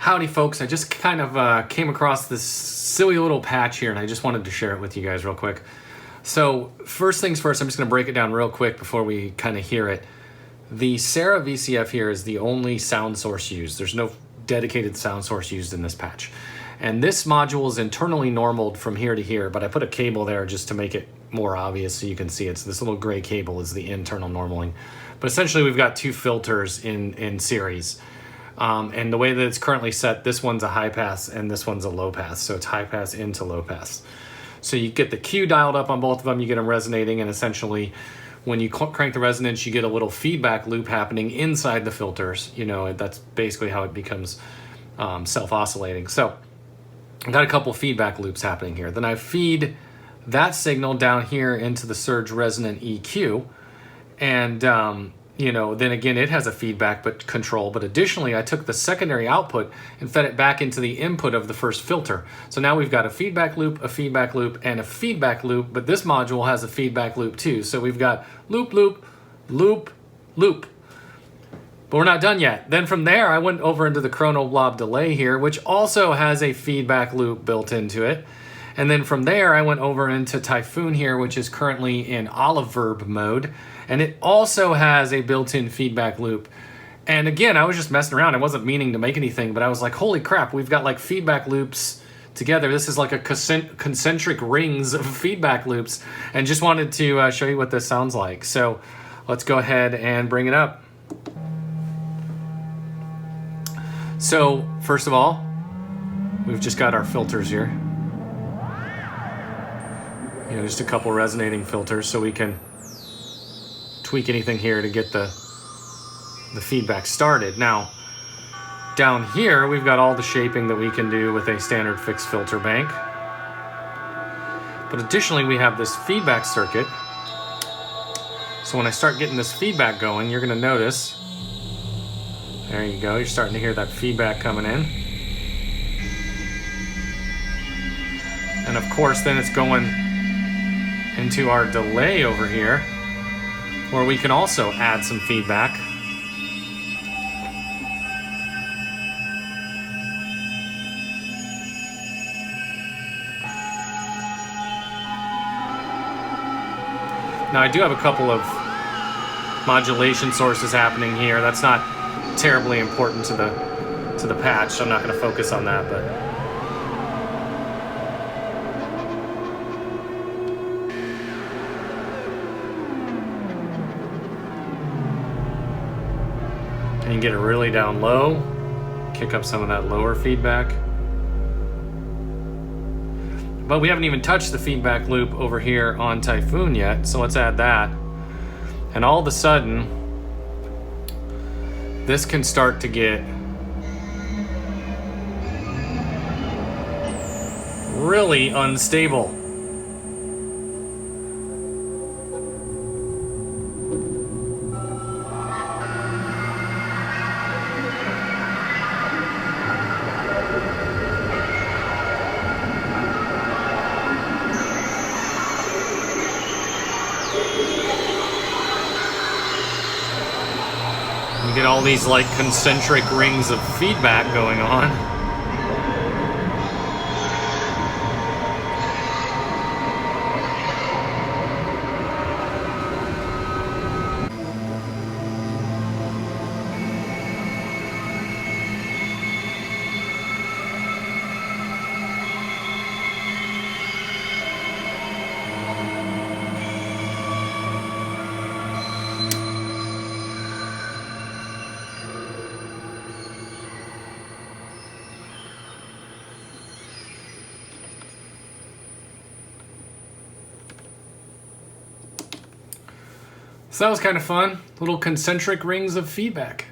Howdy folks, I just kind of came across this silly little patch here and I just wanted to share it with you guys real quick. So first things first, I'm just going to break it down real quick before we kind of hear it. The Sarah VCF here is the only sound source used. There's no dedicated sound source used in this patch. And this module is internally normaled from here to here, but I put a cable there just to make it more obvious so you can see it. So this little gray cable is the internal normaling. But essentially we've got two filters in series. And the way that it's currently set, this one's a high pass and this one's a low pass. So it's high pass into low pass. So you get the Q dialed up on both of them, you get them resonating, and essentially when you crank the resonance, you get a little feedback loop happening inside the filters. You know, that's basically how it becomes self-oscillating. So I've got a couple feedback loops happening here. Then I feed that signal down here into the surge resonant EQ, and you know, then again, it has a feedback control, but additionally, I took the secondary output and fed it back into the input of the first filter. So now we've got a feedback loop, and a feedback loop, but this module has a feedback loop too. So we've got loop, loop, loop, loop. But we're not done yet. Then from there, I went over into the chrono blob delay here, which also has a feedback loop built into it. And then from there, I went over into Typhoon here, which is currently in olive verb mode. And it also has a built-in feedback loop. And again, I was just messing around. I wasn't meaning to make anything, but I was like, holy crap, we've got like feedback loops together. This is like a concentric rings of feedback loops. And just wanted to show you what this sounds like. So let's go ahead and bring it up. So first of all, we've just got our filters here. You know, just a couple resonating filters so we can tweak anything here to get the feedback started. Now, down here, we've got all the shaping that we can do with a standard fixed filter bank. But additionally, we have this feedback circuit. So when I start getting this feedback going, you're gonna notice, there you go, you're starting to hear that feedback coming in. And of course, then it's going into our delay over here, where we can also add some feedback. Now I do have a couple of modulation sources happening here. That's not terribly important to the patch, so I'm not going to focus on that, but and you get it really down low, kick up some of that lower feedback. But we haven't even touched the feedback loop over here on Typhoon yet, so let's add that. And all of a sudden, this can start to get really unstable. You get all these like concentric rings of feedback going on. So that was kind of fun. Little concentric rings of feedback.